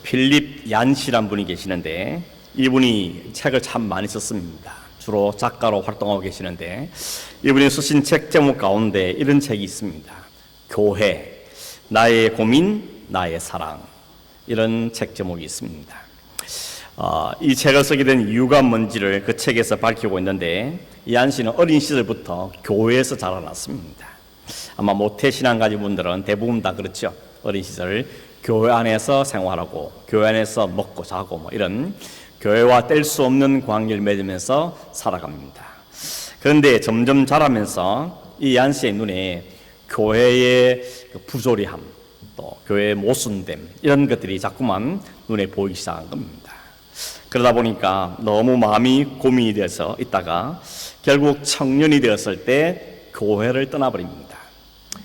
필립 얀시란 분이 계시는데 이분이 책을 참 많이 썼습니다. 주로 작가로 활동하고 계시는데 이분이 쓰신 책 제목 가운데 이런 책이 있습니다. 교회, 나의 고민, 나의 사랑, 이런 책 제목이 있습니다. 이 책을 쓰게 된 이유가 뭔지를 그 책에서 밝히고 있는데 얀 씨는 어린 시절부터 교회에서 자라났습니다. 아마 모태신앙 가진 분들은 대부분 다 그렇죠. 어린 시절 교회 안에서 생활하고 교회 안에서 먹고 자고 이런 교회와 뗄 수 없는 관계를 맺으면서 살아갑니다. 그런데 점점 자라면서 이 얀 씨의 눈에 교회의 부조리함, 또 교회의 모순됨, 이런 것들이 자꾸만 눈에 보이기 시작한 겁니다. 그러다 보니까 너무 마음이 고민이 되어서 있다가 결국 청년이 되었을 때 교회를 떠나버립니다.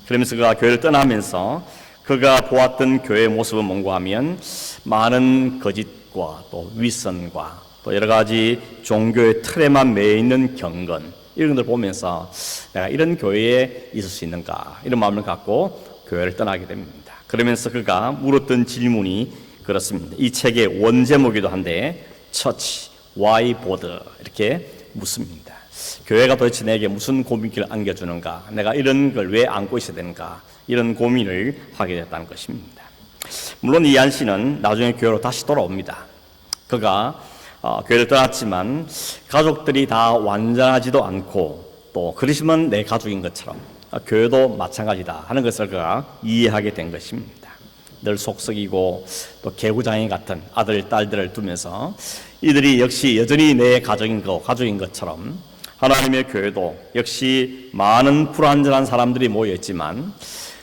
그러면서 그가 교회를 떠나면서 그가 보았던 교회의 모습은 뭔가 하면 많은 거짓과 또 윗선과 또 여러 가지 종교의 틀에만 매여 있는 경건, 이런 것을 보면서 내가 이런 교회에 있을 수 있는가, 이런 마음을 갖고 교회를 떠나게 됩니다. 그러면서 그가 물었던 질문이 그렇습니다. 이 책의 원제목이기도 한데 처치, why bother, 이렇게 묻습니다. 교회가 도대체 내게 무슨 고민길을 안겨주는가, 내가 이런 걸 왜 안고 있어야 되는가, 이런 고민을 하게 됐다는 것입니다. 물론 이 얀 씨는 나중에 교회로 다시 돌아옵니다. 그가 교회를 떠났지만 가족들이 다 완전하지도 않고 또 그러시면 내 가족인 것처럼 교회도 마찬가지다 하는 것을 그가 이해하게 된 것입니다. 늘 속썩이고 또 개구장이 같은 아들, 딸들을 두면서 이들이 역시 여전히 내 가족인 것처럼 하나님의 교회도 역시 많은 불완전한 사람들이 모여있지만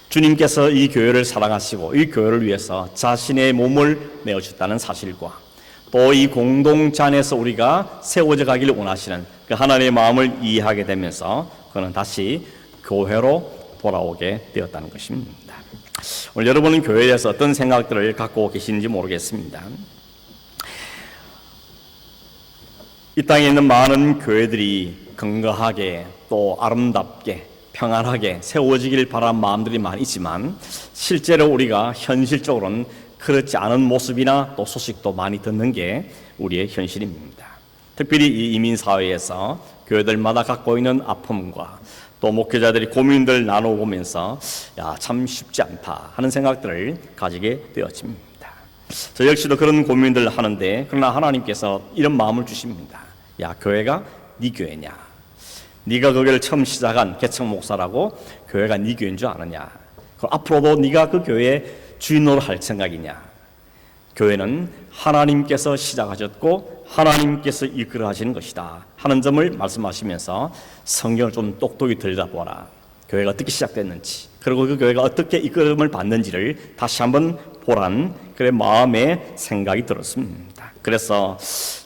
주님께서 이 교회를 사랑하시고 이 교회를 위해서 자신의 몸을 내어주셨다는 사실과 또 이 공동체 안에서 우리가 세워져 가기를 원하시는 그 하나님의 마음을 이해하게 되면서 그는 다시 교회로 돌아오게 되었다는 것입니다. 오늘 여러분은 교회에 대해서 어떤 생각들을 갖고 계시는지 모르겠습니다. 이 땅에 있는 많은 교회들이 건강하게 또 아름답게 평안하게 세워지길 바라는 마음들이 많이 있지만 실제로 우리가 현실적으로는 그렇지 않은 모습이나 또 소식도 많이 듣는 게 우리의 현실입니다. 특별히 이 이민사회에서 교회들마다 갖고 있는 아픔과 또 목회자들이 고민들 나눠보면서 참 쉽지 않다 하는 생각들을 가지게 되어집니다. 저 역시도 그런 고민들을 하는데 그러나 하나님께서 이런 마음을 주십니다. 교회가 네 교회냐? 네가 그 교회를 처음 시작한 개척 목사라고 교회가 네 교회인 줄 아느냐? 그럼 앞으로도 네가 그 교회의 주인으로 할 생각이냐? 교회는 하나님께서 시작하셨고 하나님께서 이끌어 하시는 것이다 하는 점을 말씀하시면서 성경을 좀 똑똑히 들여다보라. 교회가 어떻게 시작됐는지 그리고 그 교회가 어떻게 이끌음을 받는지를 다시 한번 보란 그런 마음의 생각이 들었습니다. 그래서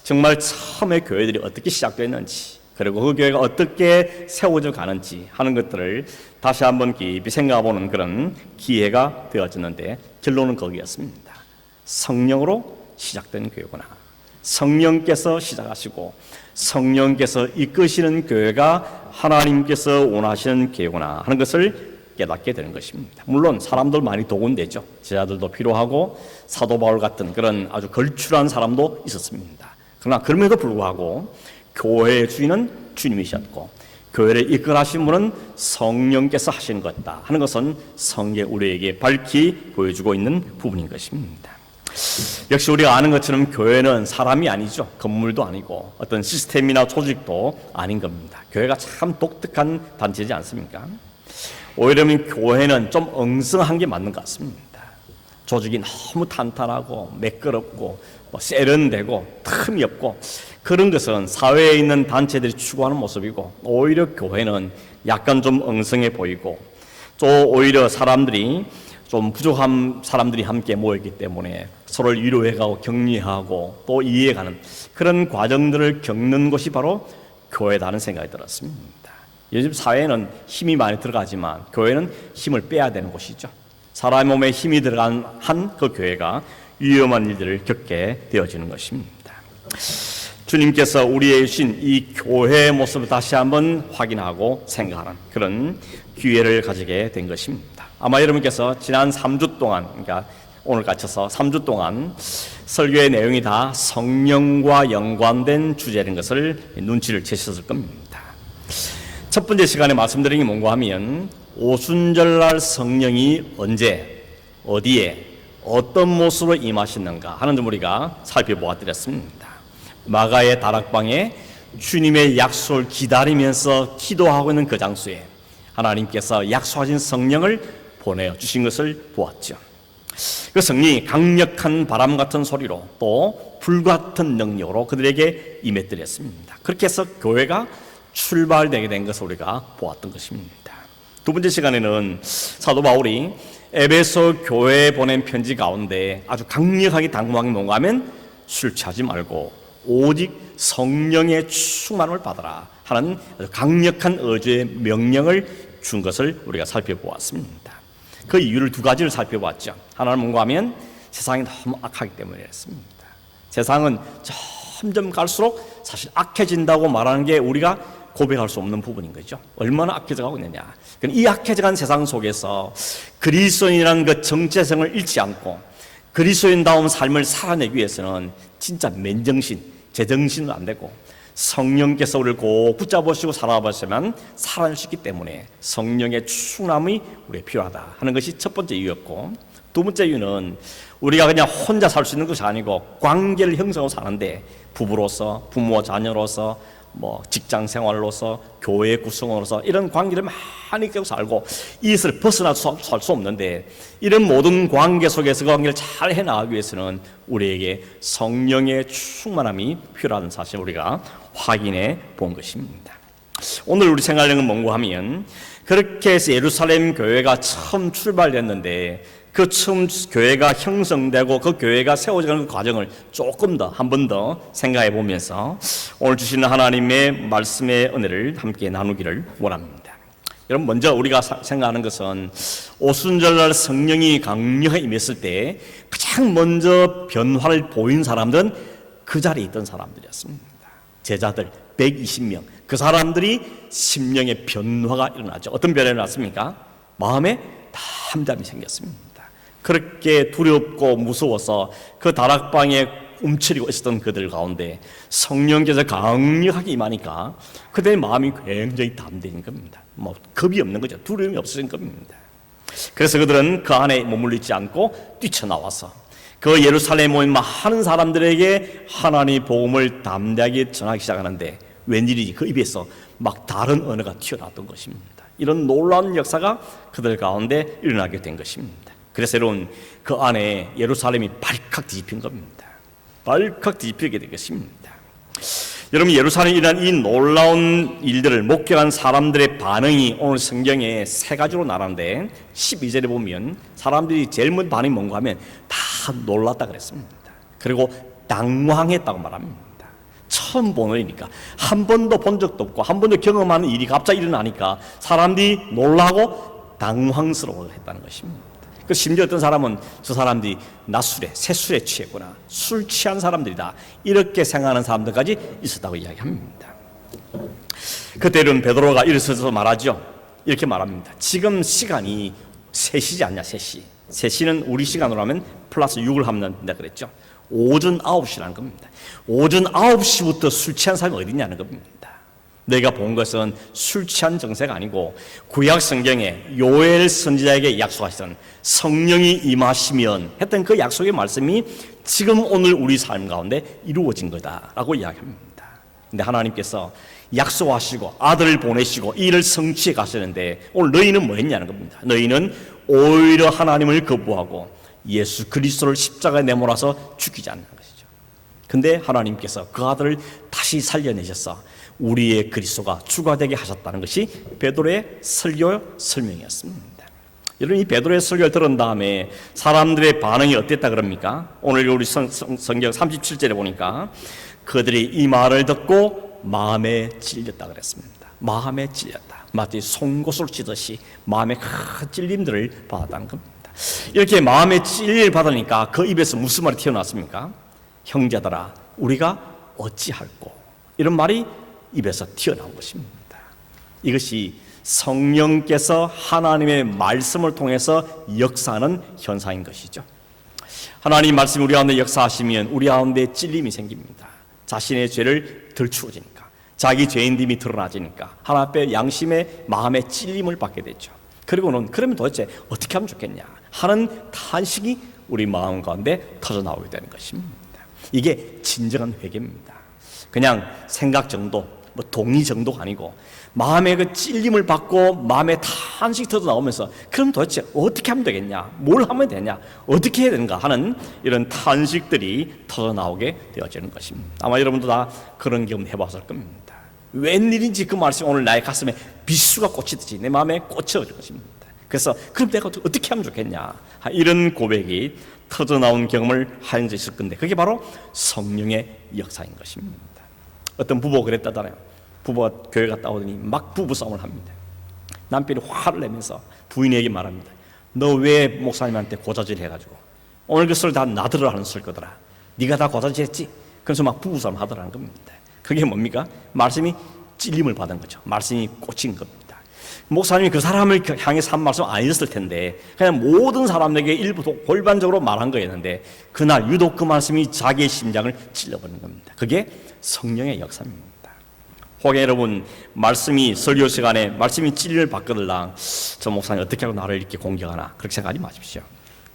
정말 처음에 교회들이 어떻게 시작됐는지 그리고 그 교회가 어떻게 세워져 가는지 하는 것들을 다시 한번 깊이 생각해보는 그런 기회가 되어졌는데 결론은 거기였습니다. 성령으로 시작된 교회구나. 성령께서 시작하시고 성령께서 이끄시는 교회가 하나님께서 원하시는 교회구나 하는 것을 깨닫게 되는 것입니다. 물론 사람들 많이 도군되죠. 제자들도 필요하고 사도 바울 같은 그런 아주 걸출한 사람도 있었습니다. 그러나 그럼에도 불구하고 교회의 주인은 주님이셨고 교회를 이끌하신 분은 성령께서 하시는 것이다 하는 것은 성경 우리에게 밝히 보여주고 있는 부분인 것입니다. 역시 우리가 아는 것처럼 교회는 사람이 아니죠. 건물도 아니고 어떤 시스템이나 조직도 아닌 겁니다. 교회가 참 독특한 단체이지 않습니까? 오히려 교회는 좀 엉성한 게 맞는 것 같습니다. 조직이 너무 탄탄하고 매끄럽고 세련되고 틈이 없고 그런 것은 사회에 있는 단체들이 추구하는 모습이고 오히려 교회는 약간 좀 엉성해 보이고 또 오히려 사람들이 좀 부족한 사람들이 함께 모였기 때문에 서로를 위로해가고 격려하고 또 이해해가는 그런 과정들을 겪는 것이 바로 교회다는 생각이 들었습니다. 요즘 사회에는 힘이 많이 들어가지만 교회는 힘을 빼야 되는 곳이죠. 사람의 몸에 힘이 들어간 한 그 교회가 위험한 일들을 겪게 되어지는 것입니다. 주님께서 우리에게 주신 이 교회의 모습을 다시 한번 확인하고 생각하는 그런 기회를 가지게 된 것입니다. 아마 여러분께서 지난 3주 동안, 그러니까 오늘 갇혀서 3주 동안 설교의 내용이 다 성령과 연관된 주제라는 것을 눈치를 채셨을 겁니다. 첫 번째 시간에 말씀드린 게 뭔가 하면 오순절날 성령이 언제, 어디에, 어떤 모습으로 임하시는가 하는 점 우리가 살펴보았습니다. 마가의 다락방에 주님의 약속을 기다리면서 기도하고 있는 그 장소에 하나님께서 약속하신 성령을 보내주신 것을 보았죠. 그 성령이 강력한 바람 같은 소리로 또 불같은 능력으로 그들에게 임했더랬습니다. 그렇게 해서 교회가 출발되게 된 것을 우리가 보았던 것입니다. 두 번째 시간에는 사도 바울이 에베소 교회에 보낸 편지 가운데 아주 강력하게 당부한 게 뭔가 하면 술 취하지 말고 오직 성령의 충만을 받아라 하는 아주 강력한 어조의 명령을 준 것을 우리가 살펴보았습니다. 그 이유를 두 가지를 살펴봤죠. 하나는 뭔가 하면 세상이 너무 악하기 때문이었습니다. 세상은 점점 갈수록 사실 악해진다고 말하는 게 우리가 고백할 수 없는 부분인 거죠. 얼마나 악해져가고 있느냐. 이 악해져간 세상 속에서 그리스도인이라는 그 정체성을 잃지 않고 그리스도인다운 삶을 살아내기 위해서는 진짜 맨정신, 제정신은 안 되고 성령께서 우리를 꼭 붙잡으시고 살아보시면 살아낼 수 있기 때문에 성령의 충만함이 우리에 필요하다 하는 것이 첫 번째 이유였고, 두 번째 이유는 우리가 그냥 혼자 살 수 있는 것이 아니고 관계를 형성하고 사는데 부부로서, 부모와 자녀로서, 직장 생활로서, 교회 구성원으로서 이런 관계를 많이 깨고 살고 이것을 벗어나 살 수 없는데, 이런 모든 관계 속에서 그 관계를 잘 해나가기 위해서는 우리에게 성령의 충만함이 필요하다는 사실을 우리가 확인해 본 것입니다. 오늘 우리 생각하는 건 뭔가 하면, 그렇게 해서 예루살렘 교회가 처음 출발됐는데 그 처음 교회가 형성되고 그 교회가 세워지는 그 과정을 조금 더 한 번 더 생각해 보면서 오늘 주시는 하나님의 말씀의 은혜를 함께 나누기를 원합니다. 여러분, 먼저 우리가 생각하는 것은 오순절날 성령이 강력하게 임했을 때 가장 먼저 변화를 보인 사람들은 그 자리에 있던 사람들이었습니다. 제자들 120명, 그 사람들이 심령의 변화가 일어나죠. 어떤 변화가 일어났습니까? 마음에 담담이 생겼습니다. 그렇게 두렵고 무서워서 그 다락방에 움츠리고 있었던 그들 가운데 성령께서 강력하게 임하니까 그들의 마음이 굉장히 담대해진 겁니다. 겁이 없는 거죠. 두려움이 없어진 겁니다. 그래서 그들은 그 안에 머물리지 않고 뛰쳐나와서 그 예루살렘에 모인 많은 사람들에게 하나님의 복음을 담대하게 전하기 시작하는데, 웬일이지 그 입에서 막 다른 언어가 튀어나왔던 것입니다. 이런 놀라운 역사가 그들 가운데 일어나게 된 것입니다. 그래서 여러분, 그 안에 예루살렘이 발칵 뒤집힌 겁니다. 발칵 뒤집히게 된 것입니다. 여러분, 예루살렘에 일어난 이 놀라운 일들을 목격한 사람들의 반응이 오늘 성경에 세 가지로 나눴는데, 12절에 보면 사람들이 제일 먼저 반응이 뭔가 하면 다 놀랐다 그랬습니다. 그리고 당황했다고 말합니다. 처음 보는 일이니까, 한 번도 본 적도 없고 한 번도 경험하는 일이 갑자기 일어나니까 사람들이 놀라고 당황스러워했다는 것입니다. 그 심지어 어떤 사람은 저 사람들이 낮술에, 새술에 취했구나, 술 취한 사람들이다, 이렇게 생각하는 사람들까지 있었다고 이야기합니다. 그때는 베드로가 일어서서 말하죠. 이렇게 말합니다. 지금 시간이 3시지 않냐, 3시. 3시는 우리 시간으로 하면 플러스 6을 하면 된다 그랬죠. 오전 9시라는 겁니다. 오전 9시부터 술 취한 사람이 어디 있냐는 겁니다. 내가 본 것은 술 취한 정세가 아니고 구약 성경에 요엘 선지자에게 약속하시던 성령이 임하시면 했던 그 약속의 말씀이 지금 오늘 우리 삶 가운데 이루어진 거다라고 이야기합니다. 근데 하나님께서 약속하시고 아들을 보내시고 이 일을 성취해 가시는데 오늘 너희는 뭐 했냐는 겁니다. 너희는 오히려 하나님을 거부하고 예수 그리스도를 십자가에 내몰아서 죽이지 않는 것이죠. 근데 하나님께서 그 아들을 다시 살려내셔서 우리의 그리스도가 주가 되게 하셨다는 것이 베드로의 설교 설명이었습니다. 여러분, 이 베드로의 설교를 들은 다음에 사람들의 반응이 어땠다 그럽니까? 오늘 우리 성경 37절에 보니까 그들이 이 말을 듣고 마음에 찔렸다 그랬습니다. 마음에 찔렸다. 마치 송곳을 찌듯이 마음에 큰 찔림들을 받았다는 겁니다. 이렇게 마음에 찔림을 받으니까 그 입에서 무슨 말이 튀어나왔습니까? 형제들아, 우리가 어찌할꼬, 이런 말이 입에서 튀어나온 것입니다. 이것이 성령께서 하나님의 말씀을 통해서 역사하는 현상인 것이죠. 하나님 말씀이 우리 가운데 역사하시면 우리 가운데 찔림이 생깁니다. 자신의 죄를 덜추어지니까, 자기 죄인됨이 드러나지니까 하나님 앞에 양심의 마음의 찔림을 받게 되죠. 그리고는 그러면 도대체 어떻게 하면 좋겠냐 하는 탄식이 우리 마음 가운데 터져 나오게 되는 것입니다. 이게 진정한 회개입니다. 그냥 생각 정도, 동의 정도가 아니고 마음의 그 찔림을 받고 마음의 탄식이 터져 나오면서 그럼 도대체 어떻게 하면 되겠냐, 뭘 하면 되냐, 어떻게 해야 되는가 하는 이런 탄식들이 터져 나오게 되어지는 것입니다. 아마 여러분도 다 그런 경험 해봤을 겁니다. 웬일인지 그 말씀이 오늘 나의 가슴에 비수가 꽂히듯이 내 마음에 꽂혀질 것입니다. 그래서 그럼 내가 어떻게 하면 좋겠냐, 이런 고백이 터져 나온 경험을 한 적이 있을 건데 그게 바로 성령의 역사인 것입니다. 어떤 부부가 그랬다잖아요. 부부가 교회 갔다 오더니 막 부부싸움을 합니다. 남편이 화를 내면서 부인에게 말합니다. 너 왜 목사님한테 고자질 해가지고 오늘 그 술 다 나들어 하는 술 거더라. 네가 다 고자질 했지? 그래서 막 부부싸움 하더라는 겁니다. 그게 뭡니까? 말씀이 찔림을 받은 거죠. 말씀이 꽂힌 겁니다. 목사님이 그 사람을 향해서 한 말씀 아니었을 텐데 그냥 모든 사람에게 일부 골반적으로 말한 거였는데 그날 유독 그 말씀이 자기의 심장을 찔러버리는 겁니다. 그게 성령의 역사입니다. 혹여 여러분 말씀이 설교 시간에 말씀이 찔림을 받거들랑 저 목사님 어떻게 하고 나를 이렇게 공격하나 그렇게 생각하지 마십시오.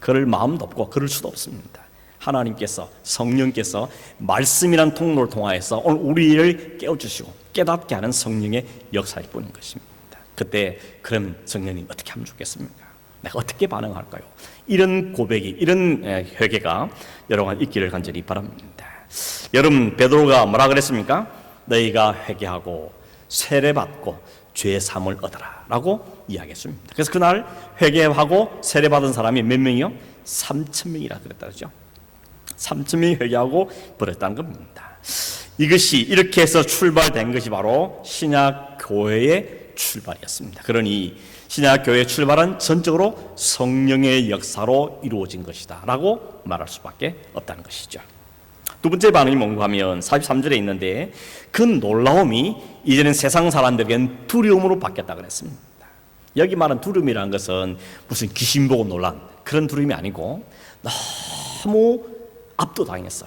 그럴 마음도 없고 그럴 수도 없습니다. 하나님께서 성령께서 말씀이란 통로를 통하여서 오늘 우리를 깨워주시고 깨닫게 하는 성령의 역사일 뿐인 것입니다. 그때 그럼 성령님 어떻게 하면 좋겠습니까? 내가 어떻게 반응할까요? 이런 고백이, 이런 회개가 여러분 있기를 간절히 바랍니다. 여러분 베드로가 뭐라 그랬습니까? 너희가 회개하고 세례받고 죄 사함을 얻어라 라고 이야기했습니다. 그래서 그날 회개하고 세례받은 사람이 몇 명이요? 3,000명이라 그랬다죠. 3,000명이 회개하고 버렸다는 겁니다. 이것이 이렇게 해서 출발된 것이 바로 신약 교회의 출발이었습니다. 그러니 신약 교회의 출발은 전적으로 성령의 역사로 이루어진 것이다 라고 말할 수밖에 없다는 것이죠. 두 번째 반응이 뭔가 하면 43절에 있는데 그 놀라움이 이제는 세상 사람들에겐 두려움으로 바뀌었다 그랬습니다. 여기 말한 두려움이라는 것은 무슨 귀신 보고 놀란 그런 두려움이 아니고 너무 압도당했어.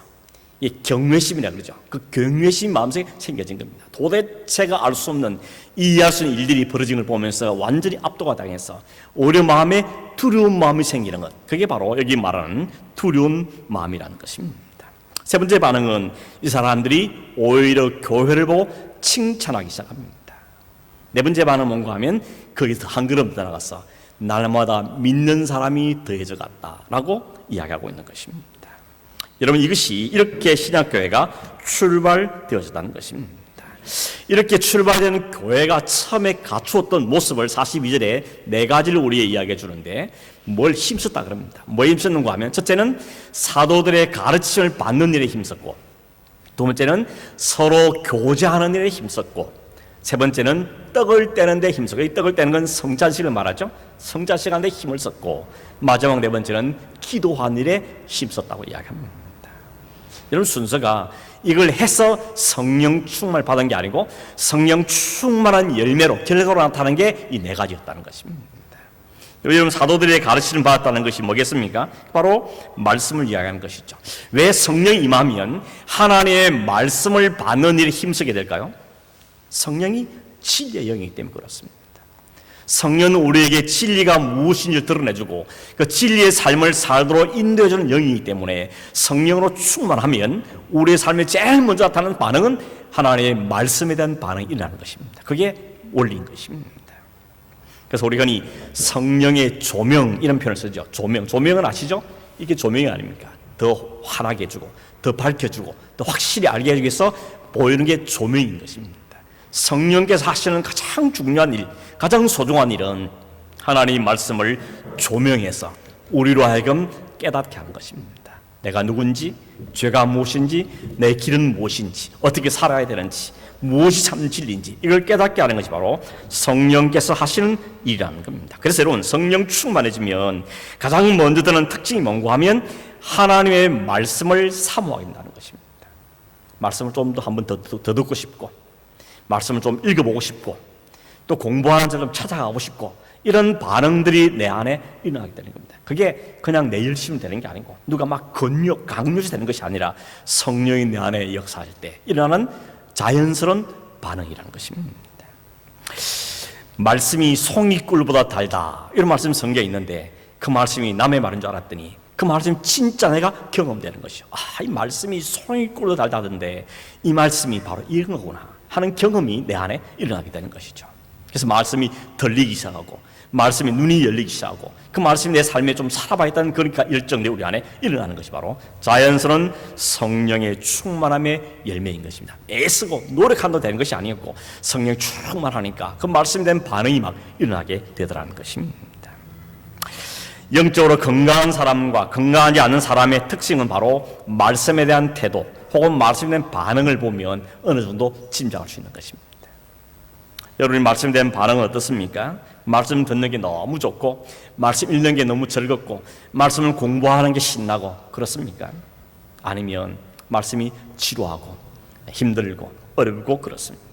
이 경외심이라 그러죠. 그 경외심 마음속에 생겨진 겁니다. 도대체가 알 수 없는, 이해할 수 있는 일들이 벌어진 걸 보면서 완전히 압도가 당해서 오히려 마음에 두려운 마음이 생기는 것, 그게 바로 여기 말하는 두려운 마음이라는 것입니다. 세 번째 반응은 이 사람들이 오히려 교회를 보고 칭찬하기 시작합니다. 네 번째 반응은 뭔가 하면 거기서 한 걸음 더 나가서 날마다 믿는 사람이 더해져 갔다라고 이야기하고 있는 것입니다. 여러분 이것이 이렇게 신약교회가 출발되어졌다는 것입니다. 이렇게 출발되는 교회가 처음에 갖추었던 모습을 42절에 네 가지를 우리에게 이야기해 주는데 뭘 힘썼다 그럽니다. 뭐에 힘썼는가 하면 첫째는 사도들의 가르침을 받는 일에 힘썼고, 두 번째는 서로 교제하는 일에 힘썼고, 세 번째는 떡을 떼는 데 힘썼고, 이 떡을 떼는 건 성찬식을 말하죠. 성찬식 하는 데 힘을 썼고, 마지막 네 번째는 기도하는 일에 힘썼다고 이야기합니다. 여러분 순서가 이걸 해서 성령 충만을 받은 게 아니고 성령 충만한 열매로 결과로 나타나는 게 이 네 가지였다는 것입니다. 여러분 사도들의 가르침을 받았다는 것이 뭐겠습니까? 바로 말씀을 이야기하는 것이죠. 왜 성령이 임하면 하나님의 말씀을 받는 일에 힘쓰게 될까요? 성령이 진리의 영이기 때문에 그렇습니다. 성령은 우리에게 진리가 무엇인지 드러내주고 그 진리의 삶을 살도록 인도해주는 영이기 때문에 성령으로 충만하면 우리의 삶에 제일 먼저 나타나는 반응은 하나님의 말씀에 대한 반응이 일어나는 것입니다. 그게 원리인 것입니다. 그래서 우리가 이 성령의 조명 이런 표현을 쓰죠. 조명은 아시죠? 이게 조명이 아닙니까? 더 환하게 해주고 더 밝혀주고 더 확실히 알게 해주기 위해서 보이는 게 조명인 것입니다. 성령께서 하시는 가장 중요한 일, 가장 소중한 일은 하나님의 말씀을 조명해서 우리로 하여금 깨닫게 하는 것입니다. 내가 누군지, 죄가 무엇인지, 내 길은 무엇인지, 어떻게 살아야 되는지, 무엇이 참 진리인지 이걸 깨닫게 하는 것이 바로 성령께서 하시는 일이라는 겁니다. 그래서 여러분 성령 충만해지면 가장 먼저 드는 특징이 뭔가 하면 하나님의 말씀을 사모하게 된다는 것입니다. 말씀을 좀 더 한번 더 듣고 싶고 말씀을 좀 읽어보고 싶고 또 공부하는 점 찾아가고 싶고 이런 반응들이 내 안에 일어나게 되는 겁니다. 그게 그냥 내 열심히 되는 게 아니고 누가 막 강요해서 되는 것이 아니라 성령이 내 안에 역사할 때 일어나는 자연스러운 반응이라는 것입니다. 말씀이 송이꿀보다 달다, 이런 말씀 성경에 있는데 그 말씀이 남의 말인 줄 알았더니 그 말씀이 진짜 내가 경험되는 것이죠. 이 말씀이 송이꿀보다 달다던데 이 말씀이 바로 이런 거구나 하는 경험이 내 안에 일어나게 되는 것이죠. 그래서 말씀이 들리기 시작하고 말씀이 눈이 열리기 시작하고 그 말씀이 내 삶에 좀 살아봐야겠다는 그러니까 열정들이 우리 안에 일어나는 것이 바로 자연스러운 성령의 충만함의 열매인 것입니다. 애쓰고 노력한다고 되는 것이 아니었고 성령 충만하니까 그 말씀에 대한 반응이 막 일어나게 되더라는 것입니다. 영적으로 건강한 사람과 건강하지 않은 사람의 특징은 바로 말씀에 대한 태도 혹은 말씀에 대한 반응을 보면 어느 정도 짐작할 수 있는 것입니다. 여러분이 말씀에 대한 반응은 어떻습니까? 말씀 듣는 게 너무 좋고 말씀 읽는 게 너무 즐겁고 말씀을 공부하는 게 신나고 그렇습니까? 아니면 말씀이 지루하고 힘들고 어렵고 그렇습니까?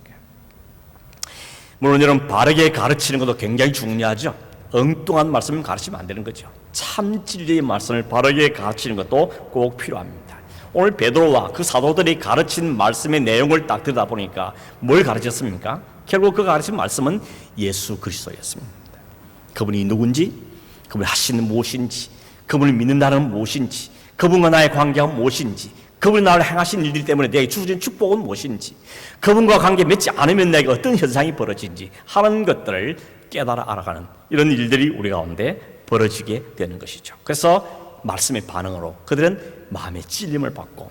물론 여러분 바르게 가르치는 것도 굉장히 중요하죠. 엉뚱한 말씀을 가르치면 안 되는 거죠. 참 진리의 말씀을 바르게 가르치는 것도 꼭 필요합니다. 오늘 베드로와 그 사도들이 가르친 말씀의 내용을 딱 들다 보니까 뭘 가르쳤습니까? 결국 그 가르친 말씀은 예수 그리스도였습니다. 그분이 누군지, 그분이 하시는 무엇인지, 그분을 믿는다는 무엇인지, 그분과 나의 관계가 무엇인지, 그분이 나를 행하신 일들 때문에 내게 주어진 축복은 무엇인지, 그분과 관계 맺지 않으면 내게 어떤 현상이 벌어지는지 하는 것들을 깨달아 알아가는 이런 일들이 우리 가운데 벌어지게 되는 것이죠. 그래서 말씀의 반응으로 그들은 마음의 찔림을 받고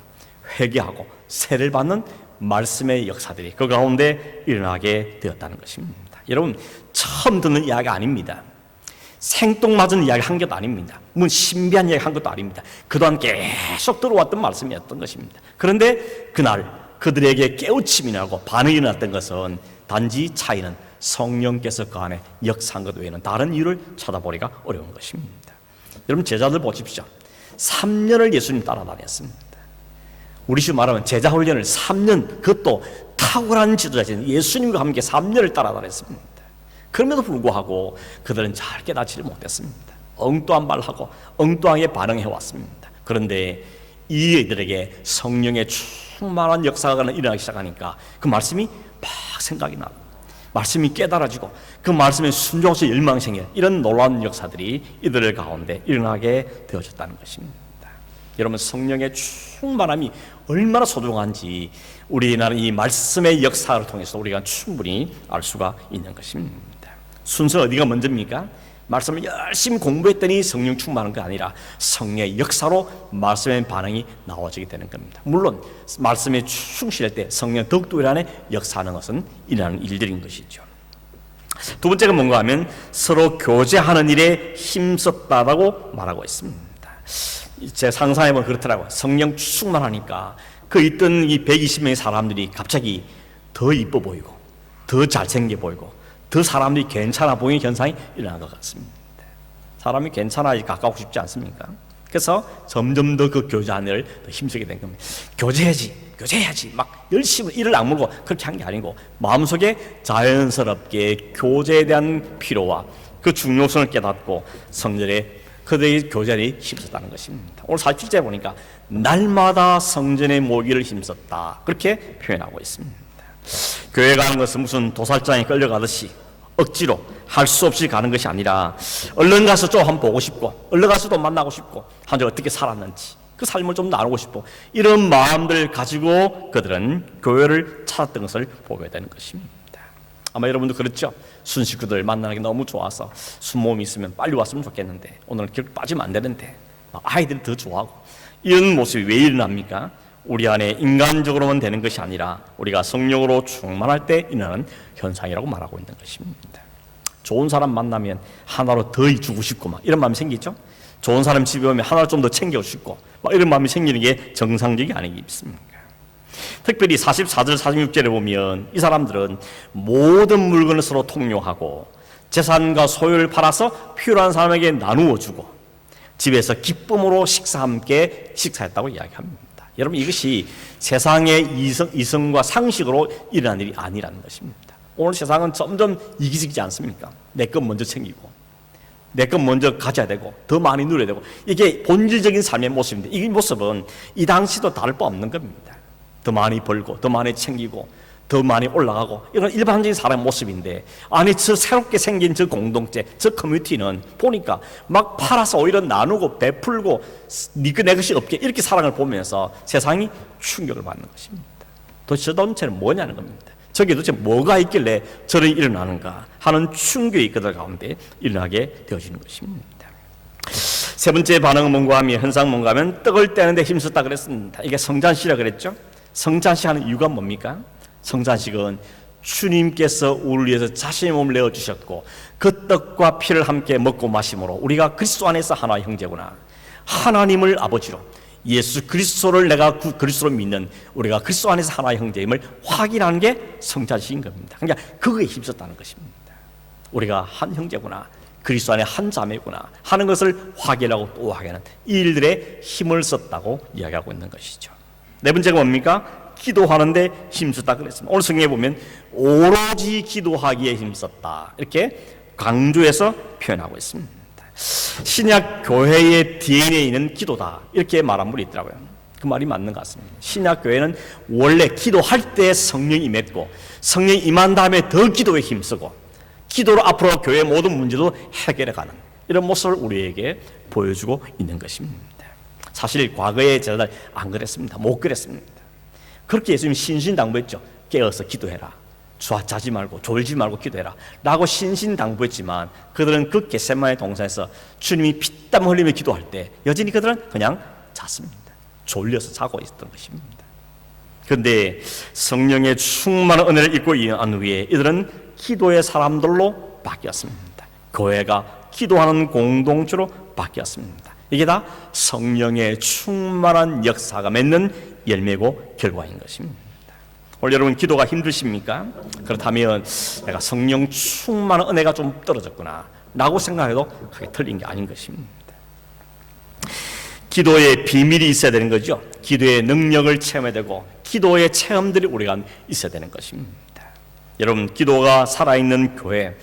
회개하고 세를 받는 말씀의 역사들이 그 가운데 일어나게 되었다는 것입니다. 여러분 처음 듣는 이야기 아닙니다. 생뚱맞은 이야기 한 것도 아닙니다. 뭐 신비한 이야기 한 것도 아닙니다. 그동안 계속 들어왔던 말씀이었던 것입니다. 그런데 그날 그들에게 깨우침이 나고 반응이 일어났던 것은 단지 차이는 성령께서 그 안에 역사한 것 외에는 다른 이유를 찾아보기가 어려운 것입니다. 여러분 제자들 보십시오. 3년을 예수님 따라다녔습니다. 우리식으로 말하면 제자 훈련을 3년, 그것도 탁월한 지도자신 예수님과 함께 3년을 따라다녔습니다. 그럼에도 불구하고 그들은 잘 깨닫지를 못했습니다. 엉뚱한 말하고 엉뚱하게 반응해 왔습니다. 그런데 이들에게 성령의 충만한 역사가 일어나기 시작하니까 그 말씀이 막 생각이 나고 말씀이 깨달아지고 그 말씀에 순종해서 열망이 생겨 이런 놀라운 역사들이 이들 가운데 일어나게 되어졌다는 것입니다. 여러분 성령의 충만함이 얼마나 소중한지 우리나라 이 말씀의 역사를 통해서 우리가 충분히 알 수가 있는 것입니다. 순서 어디가 먼저입니까? 말씀을 열심히 공부했더니 성령 충만한 게 아니라 성령의 역사로 말씀의 반응이 나와지게 되는 겁니다. 물론 말씀에 충실할 때 성령 더욱더 우리 안에 역사하는 것은 일어나는 일들인 것이죠. 두 번째가 뭔가 하면 서로 교제하는 일에 힘썼다라고 말하고 있습니다. 제 상상해보면 그렇더라고요. 성령 충만하니까 그 있던 이 120명의 사람들이 갑자기 더 이뻐 보이고 더 잘생겨 보이고 더 사람들이 괜찮아 보이는 현상이 일어난 것 같습니다. 사람이 괜찮아야 가까우고 싶지 않습니까? 그래서 점점 더 그 교제하는 일을 더 힘쓰게 된 겁니다. 교제해야지 막 열심히 이를 악물고 그렇게 한 게 아니고 마음속에 자연스럽게 교제에 대한 필요와 그 중요성을 깨닫고 성전에 그들의 교제에 힘썼다는 것입니다. 오늘 47절에 보니까 날마다 성전에 모이기를 힘썼다 그렇게 표현하고 있습니다. 교회 가는 것은 무슨 도살장에 끌려가듯이 억지로 할 수 없이 가는 것이 아니라 얼른 가서 좀 한번 보고 싶고 얼른 가서 또 만나고 싶고 한 주 어떻게 살았는지 그 삶을 좀 나누고 싶고 이런 마음들 가지고 그들은 교회를 찾았던 것을 보게 되는 것입니다. 아마 여러분도 그렇죠. 순식구들 만나는 게 너무 좋아서 순모임이 있으면 빨리 왔으면 좋겠는데 오늘은 결코 빠지면 안 되는데 아이들이 더 좋아하고 이런 모습이 왜 일어납니까? 우리 안에 인간적으로만 되는 것이 아니라 우리가 성령으로 충만할 때 일어나는 현상이라고 말하고 있는 것입니다. 좋은 사람 만나면 하나로 더 주고 싶고 막 이런 마음이 생기죠. 좋은 사람 집에 오면 하나를 좀 더 챙겨주고 싶고 막 이런 마음이 생기는 게 정상적이 아니겠습니까? 특별히 44절 46절에 보면 이 사람들은 모든 물건을 서로 통용하고 재산과 소유를 팔아서 필요한 사람에게 나누어 주고 집에서 기쁨으로 함께 식사했다고 이야기합니다. 여러분 이것이 세상의 이성과 상식으로 일어난 일이 아니라는 것입니다. 오늘 세상은 점점 이기적이지 않습니까? 내 것 먼저 챙기고 내 것 먼저 가져야 되고 더 많이 누려야 되고, 이게 본질적인 삶의 모습인데, 이 모습은 이 당시도 다를 바 없는 겁니다. 더 많이 벌고 더 많이 챙기고 더 많이 올라가고, 이런 일반적인 사람의 모습인데, 아니 저 새롭게 생긴 저 공동체, 저 커뮤니티는 보니까 막 팔아서 오히려 나누고 베풀고 니가 내 것이 없게 이렇게 사랑을 보면서 세상이 충격을 받는 것입니다. 도대체 저 단체는 뭐냐는 겁니다. 저게 도대체 뭐가 있길래 저런 일이 일어나는가 하는 충격이 그들 가운데 일어나게 되어지는 것입니다. 세 번째 반응은 뭔가 하면, 현상 뭔가 하면, 떡을 떼는데 힘썼다 그랬습니다. 이게 성찬식이라 그랬죠. 성찬식 하는 이유가 뭡니까? 성찬식은 주님께서 우리를 위해서 자신의 몸을 내어주셨고 그 떡과 피를 함께 먹고 마심으로 우리가 그리스도 안에서 하나의 형제구나, 하나님을 아버지로, 예수 그리스도를 내가 그리스도로 믿는 우리가 그리스도 안에서 하나의 형제임을 확인하는 게 성찬식인 겁니다. 그러니까 그거에 힘썼다는 것입니다. 우리가 한 형제구나, 그리스도 안에 한 자매구나 하는 것을 확인하고 또 확인하는 이 일들에 힘을 썼다고 이야기하고 있는 것이죠. 네 번째가 뭡니까? 기도하는데 힘썼다 그랬습니다. 오늘 성경에 보면 오로지 기도하기에 힘썼다 이렇게 강조해서 표현하고 있습니다. 신약 교회의 DNA는 기도다 이렇게 말한 분이 있더라고요. 그 말이 맞는 것 같습니다. 신약 교회는 원래 기도할 때 성령이 임했고, 성령이 임한 다음에 더 기도에 힘쓰고 기도로 앞으로 교회의 모든 문제도 해결해가는 이런 모습을 우리에게 보여주고 있는 것입니다. 사실 과거의 제자들 안 그랬습니다. 못 그랬습니다. 그렇게 예수님이 신신당부했죠. 깨어서 기도해라, 자지 말고 졸지 말고 기도해라 라고 신신당부했지만, 그들은 그 겟세마네 동산에서 주님이 피땀 흘리며 기도할 때 여전히 그들은 그냥 잤습니다. 졸려서 자고 있었던 것입니다. 그런데 성령의 충만한 은혜를 입고 난 후에 이들은 기도의 사람들로 바뀌었습니다. 교회가 기도하는 공동체로 바뀌었습니다. 이게 다 성령의 충만한 역사가 맺는 열매고 결과인 것입니다. 오늘 여러분 기도가 힘드십니까? 그렇다면 내가 성령 충만한 은혜가 좀 떨어졌구나 라고 생각해도 크게 틀린 게 아닌 것입니다. 기도에 비밀이 있어야 되는 거죠. 기도의 능력을 체험해야 되고 기도의 체험들이 우리가 있어야 되는 것입니다. 여러분, 기도가 살아있는 교회,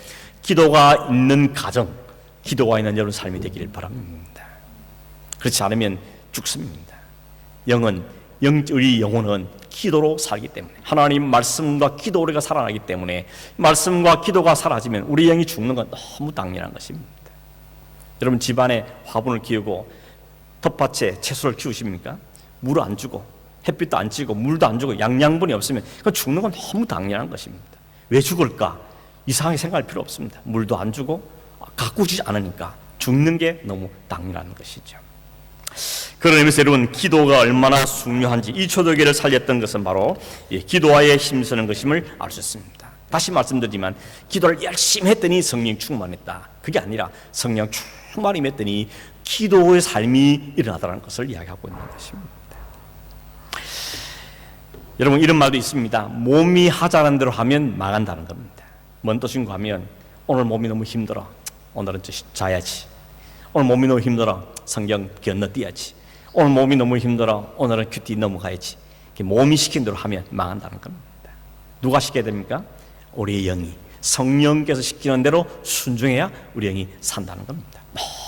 기도가 있는 가정, 기도가 있는 여러분 삶이 되기를 바랍니다. 그렇지 않으면 죽습니다. 우리 영혼은 기도로 살기 때문에, 하나님 말씀과 기도 우리가 살아나기 때문에, 말씀과 기도가 사라지면 우리 영이 죽는 건 너무 당연한 것입니다. 여러분, 집안에 화분을 키우고 텃밭에 채소를 키우십니까? 물을 안 주고 햇빛도 안 찌고 물도 안 주고 양양분이 없으면 그건 죽는 건 너무 당연한 것입니다. 왜 죽을까? 이상하게 생각할 필요 없습니다. 물도 안 주고 가꾸지 않으니까 죽는 게 너무 당연한 것이죠. 그런 의미에서 여러분, 기도가 얼마나 중요한지 이 초대교회를 살렸던 것은 바로 기도하에 힘쓰는 것임을 알 수 있습니다. 다시 말씀드리지만 기도를 열심히 했더니 성령 충만했다, 그게 아니라 성령 충만히 했더니 기도의 삶이 일어나더라는 것을 이야기하고 있는 것입니다. 여러분, 이런 말도 있습니다. 몸이 하자는 대로 하면 망한다는 겁니다. 뭔 뜻인가 하면, 오늘 몸이 너무 힘들어, 오늘은 자야지. 오늘 몸이 너무 힘들어, 성경 건너뛰어야지. 오늘 몸이 너무 힘들어, 오늘은 큐티 넘어가야지. 몸이 시킨 대로 하면 망한다는 겁니다. 누가 시켜야 됩니까? 우리의 영이 성령께서 시키는 대로 순종해야 우리 영이 산다는 겁니다.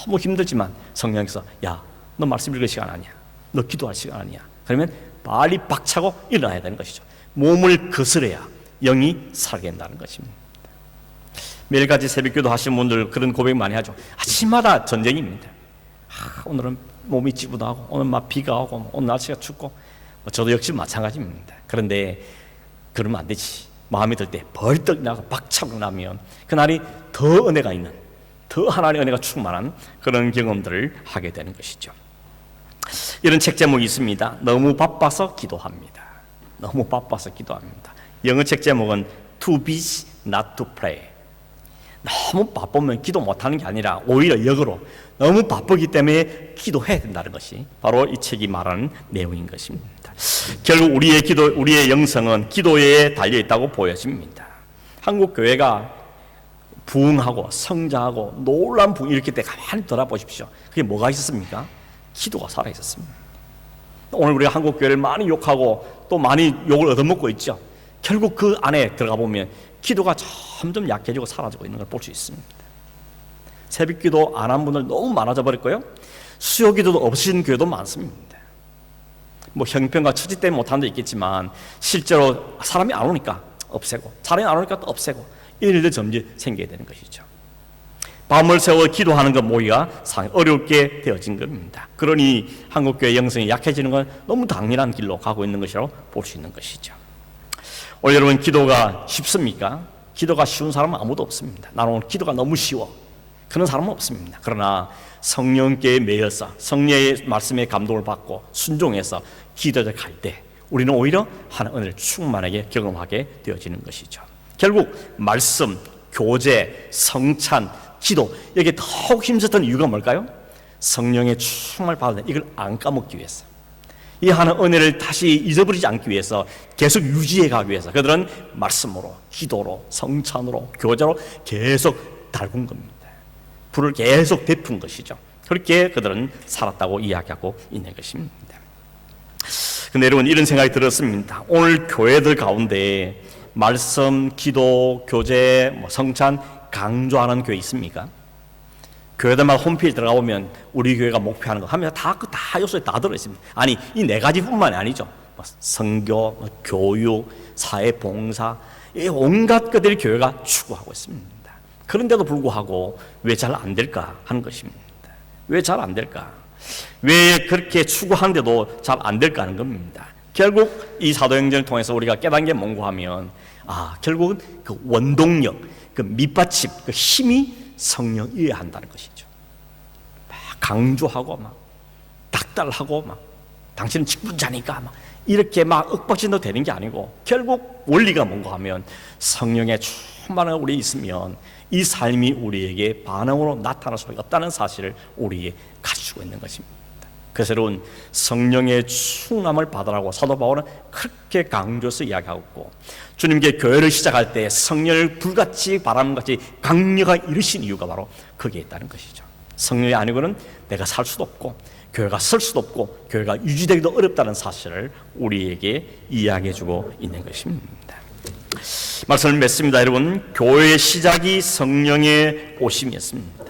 너무 힘들지만 성령께서, 야, 너 말씀 읽을 시간 아니야, 너 기도할 시간 아니야, 그러면 빨리 박차고 일어나야 되는 것이죠. 몸을 거스려야 영이 살게 된다는 것입니다. 매일같이 새벽기도 하시는 분들 그런 고백 많이 하죠. 아침마다 전쟁입니다. 오늘은 몸이 찌부하고, 오늘 막 비가 오고, 오늘 날씨가 춥고, 저도 역시 마찬가지입니다. 그런데 그러면 안 되지. 마음이 들 때 벌떡 나서 박차고 나면 그날이 더 은혜가 있는, 더 하나님의 은혜가 충만한 그런 경험들을 하게 되는 것이죠. 이런 책 제목이 있습니다. 너무 바빠서 기도합니다. 너무 바빠서 기도합니다. 영어 책 제목은 Too busy not to pray. 너무 바쁘면 기도 못하는 게 아니라 오히려 역으로 너무 바쁘기 때문에 기도해야 된다는 것이 바로 이 책이 말하는 내용인 것입니다. 결국 우리의 영성은 기도에 달려 있다고 보여집니다. 한국 교회가 부흥하고 성장하고 놀라운 부흥 일으킬 때 가만히 돌아보십시오. 그게 뭐가 있었습니까? 기도가 살아 있었습니다. 오늘 우리가 한국 교회를 많이 욕하고 또 많이 욕을 얻어먹고 있죠. 결국 그 안에 들어가 보면 기도가 점점 약해지고 사라지고 있는 걸 볼 수 있습니다. 새벽 기도 안 한 분들 너무 많아져 버렸고요. 수요 기도도 없으신 교회도 많습니다. 뭐 형편과 처지 때문에 못하는 데 있겠지만 실제로 사람이 안 오니까 없애고, 사람이 안 오니까 또 없애고, 이런 일들 점점 생겨야 되는 것이죠. 밤을 새워 기도하는 것 모이가 상당히 어렵게 되어진 겁니다. 그러니 한국교회 영성이 약해지는 건 너무 당연한 길로 가고 있는 것이라고 볼 수 있는 것이죠. 오늘 여러분, 기도가 쉽습니까? 기도가 쉬운 사람은 아무도 없습니다. 나는 오늘 기도가 너무 쉬워, 그런 사람은 없습니다. 그러나 성령께 매여서 성령의 말씀에 감동을 받고 순종해서 기도를 갈 때 우리는 오히려 하나님의 은혜를 충만하게 경험하게 되어지는 것이죠. 결국 말씀, 교제, 성찬, 기도, 여기에 더욱 힘썼던 이유가 뭘까요? 성령의 충만을 받는 이걸 안 까먹기 위해서, 이 하나님의 은혜를 다시 잊어버리지 않기 위해서, 계속 유지해 가기 위해서 그들은 말씀으로, 기도로, 성찬으로, 교제로 계속 달군 겁니다. 불을 계속 데푼 것이죠. 그렇게 그들은 살았다고 이야기하고 있는 것입니다. 근데 여러분, 이런 생각이 들었습니다. 오늘 교회들 가운데 말씀, 기도, 교제, 성찬 강조하는 교회 있습니까? 교회들마다 홈페이지 들어가 보면 우리 교회가 목표하는 거 하면 다 요소에 다 들어있습니다. 아니, 이 네 가지뿐만이 아니죠. 선교, 교육, 사회봉사, 온갖 것들이 교회가 추구하고 있습니다. 그런데도 불구하고 왜 잘 안 될까 하는 것입니다. 왜 잘 안 될까? 왜 그렇게 추구하는데도 잘 안 될까 하는 겁니다. 결국 이 사도행전을 통해서 우리가 깨닫는 게 뭔가 하면, 결국은 그 원동력, 그 밑받침, 그 힘이 성령이어야 한다는 것이죠. 막 강조하고 막 닥달하고 막 당신은 직분자니까 막 이렇게 막 윽박진도 되는 게 아니고, 결국 원리가 뭔가 하면 성령의 충만한 우리 있으면 이 삶이 우리에게 반응으로 나타날 수밖에 없다는 사실을 우리에게 가지고 있는 것입니다. 그래서 여러분, 성령의 충만함을 받으라고 사도 바울은 그렇게 강조해서 이야기하고 있고, 주님께 교회를 시작할 때 성령을 불같이 바람같이 강력하게 이루신 이유가 바로 거기에 있다는 것이죠. 성령이 아니고는 내가 살 수도 없고 교회가 설 수도 없고 교회가 유지되기도 어렵다는 사실을 우리에게 이야기해주고 있는 것입니다. 말씀을 맺습니다. 여러분, 교회의 시작이 성령의 오심이었습니다.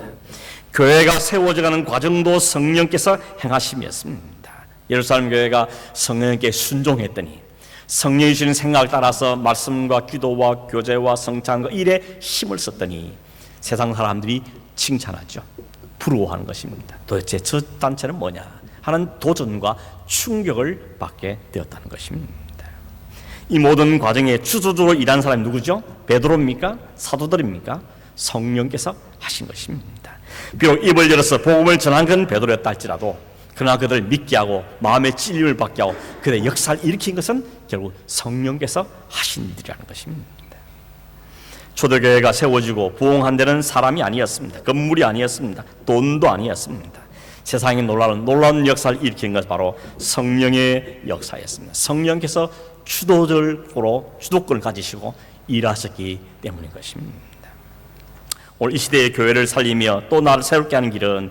교회가 세워져가는 과정도 성령께서 행하심이었습니다. 예루살렘 교회가 성령께 순종했더니 성령이 주시는 생각을 따라서 말씀과 기도와 교제와 성찬과 일에 힘을 썼더니 세상 사람들이 칭찬하죠. 부러워하는 것입니다. 도대체 저 단체는 뭐냐 하는 도전과 충격을 받게 되었다는 것입니다. 이 모든 과정에 주도적으로 일한 사람이 누구죠? 베드로입니까? 사도들입니까? 성령께서 하신 것입니다. 비록 입을 열어서 복음을 전한 건 베드로였다 할지라도, 그러나 그들을 믿게 하고 마음의 찔림을 받게 하고 그들의 역사를 일으킨 것은 결국 성령께서 하신 일이라는 것입니다. 초대교회가 세워지고 부흥한 데는 사람이 아니었습니다. 건물이 아니었습니다. 돈도 아니었습니다. 세상에 놀라운 역사를 일으킨 것은 바로 성령의 역사였습니다. 성령께서 주도적으로 주도권을 가지시고 일하셨기 때문인 것입니다. 오늘 이 시대의 교회를 살리며 또 나를 새롭게 하는 길은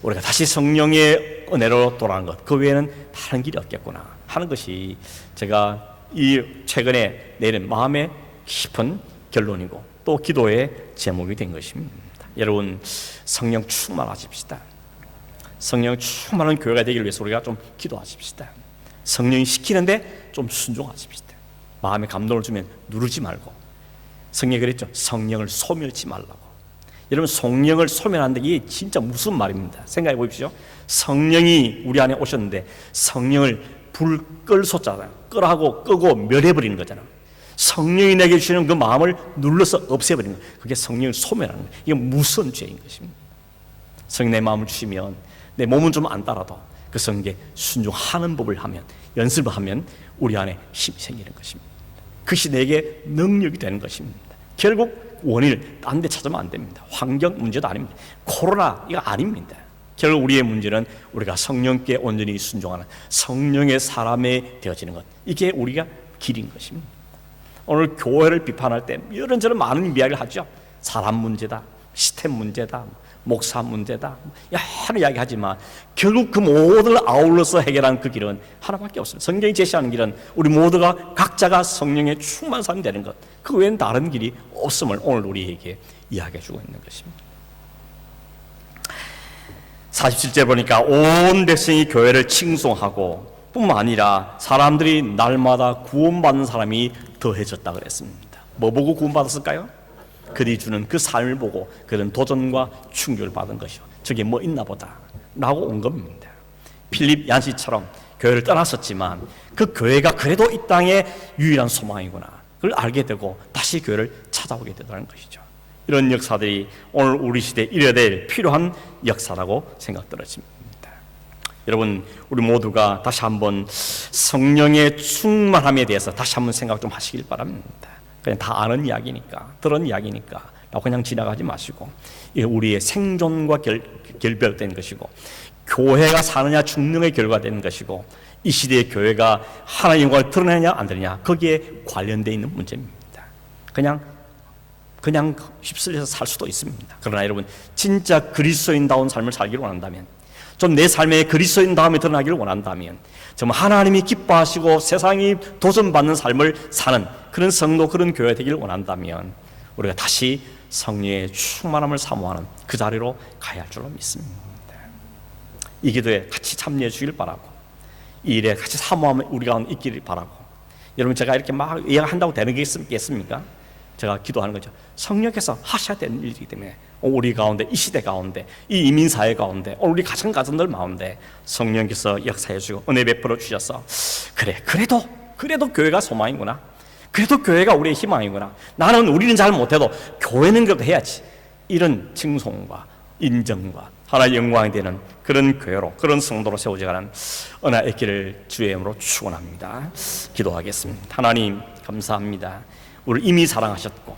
우리가 다시 성령의 은혜로 돌아가는 것, 그 외에는 다른 길이 없겠구나 하는 것이 제가 이 최근에 내린 마음의 깊은 결론이고 또 기도의 제목이 된 것입니다. 여러분, 성령 충만하십시다. 성령 충만한 교회가 되기 위해서 우리가 좀 기도하십시다. 성령이 시키는데 좀 순종하십시다. 마음에 감동을 주면 누르지 말고, 성령이 그랬죠. 성령을 소멸치 말라고. 여러분, 성령을 소멸한다, 이게 진짜 무슨 말입니다. 생각해 보십시오. 성령이 우리 안에 오셨는데 성령을 불 끌 쏟잖아요. 끌하고 끄고 멸해버리는 거잖아요. 성령이 내게 주시는 그 마음을 눌러서 없애버리는 거예요. 그게 성령을 소멸하는 거예요. 이게 무슨 죄인 것입니다. 성령 내 마음을 주시면 내 몸은 좀 안 따라도 그 성령에 순종하는 법을 하면, 연습을 하면 우리 안에 힘이 생기는 것입니다. 그것이 내게 능력이 되는 것입니다. 결국 원인을 딴 데 찾으면 안 됩니다. 환경 문제도 아닙니다. 코로나 이거 아닙니다. 결국 우리의 문제는 우리가 성령께 온전히 순종하는 성령의 사람이 되어지는 것, 이게 우리가 길인 것입니다. 오늘 교회를 비판할 때 이런저런 많은 이야기를 하죠. 사람 문제다, 시스템 문제다, 목사 문제다, 여러 이야기하지만 결국 그 모두를 아울러서 해결하는 그 길은 하나밖에 없습니다. 성경이 제시하는 길은 우리 모두가 각자가 성령의 충만한 사람이 되는 것, 그 외엔 다른 길이 없음을 오늘 우리에게 이야기해주고 있는 것입니다. 47절 보니까 온 백성이 교회를 칭송하고 뿐만 아니라 사람들이 날마다 구원받는 사람이 더해졌다 그랬습니다. 뭐 보고 구원받았을까요? 그들이 주는 그 삶을 보고 그런 도전과 충격을 받은 것이요, 저게 뭐 있나 보다 라고 온 겁니다. 필립 얀시처럼 교회를 떠났었지만 그 교회가 그래도 이 땅의 유일한 소망이구나, 그걸 알게 되고 다시 교회를 찾아오게 되다는 것이죠. 이런 역사들이 오늘 우리 시대에 이뤄야 될 필요한 역사라고 생각들어집니다. 여러분, 우리 모두가 다시 한번 성령의 충만함에 대해서 다시 한번 생각 좀 하시길 바랍니다. 그냥 다 아는 이야기니까, 들은 이야기니까 그냥 지나가지 마시고, 이게 우리의 생존과 결별된 것이고, 교회가 사느냐 죽느냐의 결과되는 것이고, 이 시대의 교회가 하나님의 영광을 드러내느냐 안 드러내냐, 거기에 관련되어 있는 문제입니다. 그냥 휩쓸려서 살 수도 있습니다. 그러나 여러분, 진짜 그리스도인다운 삶을 살기를 원한다면, 좀 내 삶에 그리스도인다움이 드러나기를 원한다면, 정말 하나님이 기뻐하시고 세상이 도전받는 삶을 사는 그런 성도, 그런 교회 되기를 원한다면 우리가 다시 성령의 충만함을 사모하는 그 자리로 가야 할 줄로 믿습니다. 이 기도에 같이 참여해 주길 바라고, 이 일에 같이 사모함을 우리 가운데 있기를 바라고. 여러분, 제가 이렇게 막 이야기한다고 되는 게 있겠습니까? 제가 기도하는 거죠. 성령께서 하셔야 되는 일이기 때문에 우리 가운데, 이 시대 가운데, 이 이민사회 가운데, 우리 가정들 가운데 성령께서 역사해 주시고 은혜 베풀어 주셔서, 그래, 그래도 교회가 소망이구나, 그래도 교회가 우리의 희망이구나, 우리는 잘 못해도 교회는 그래도 해야지, 이런 칭송과 인정과 하나의 영광이 되는 그런 교회로, 그런 성도로 세워져가는 은혜의 길을 주의 이름으로 축원합니다. 기도하겠습니다. 하나님, 감사합니다. 우리를 이미 사랑하셨고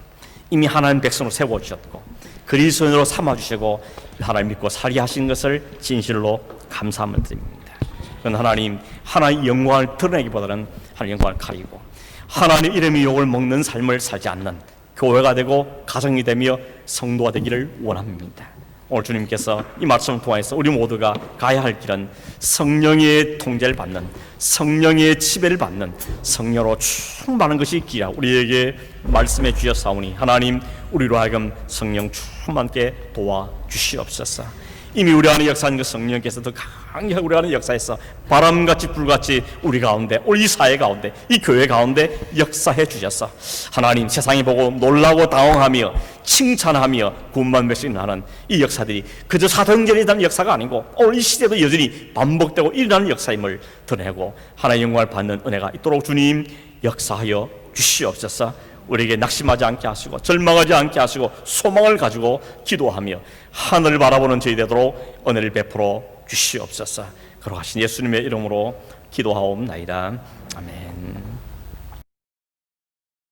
이미 하나님 백성으로 세워주셨고 그리스도인으로 삼아주시고 하나님 믿고 살게 하신 것을 진실로 감사함을 드립니다. 그건 하나님, 하나님의 영광을 드러내기보다는 하나님의 영광을 가리고 하나님 이름의 욕을 먹는 삶을 살지 않는 교회가 되고 가정이 되며 성도가 되기를 원합니다. 오늘 주님께서 이 말씀을 통해서 우리 모두가 가야 할 길은 성령의 통제를 받는, 성령의 지배를 받는, 성령으로 충만한 것이 길이라 우리에게 말씀해 주셨사오니 하나님, 우리로 하여금 성령 충만케 도와주시옵소서. 이미 우리 안에 역사하는 그 성령께서 더 강력하게 우리 안에 역사해서 바람같이 불같이 우리 가운데, 우리 사회 가운데, 이 교회 가운데 역사해 주셔서 하나님, 세상이 보고 놀라고 당황하며 칭찬하며 구원받는 것이 나는 이 역사들이 그저 사도행전에 일어나는 역사가 아니고 오늘 이 시대도 여전히 반복되고 일어나는 역사임을 드러내고 하나님의 영광을 받는 은혜가 있도록 주님 역사하여 주시옵소서. 우리에게 낙심하지 않게 하시고 절망하지 않게 하시고 소망을 가지고 기도하며 하늘을 바라보는 저희 되도록 은혜를 베풀어 주시옵소서. 그러하신 예수님의 이름으로 기도하옵나이다.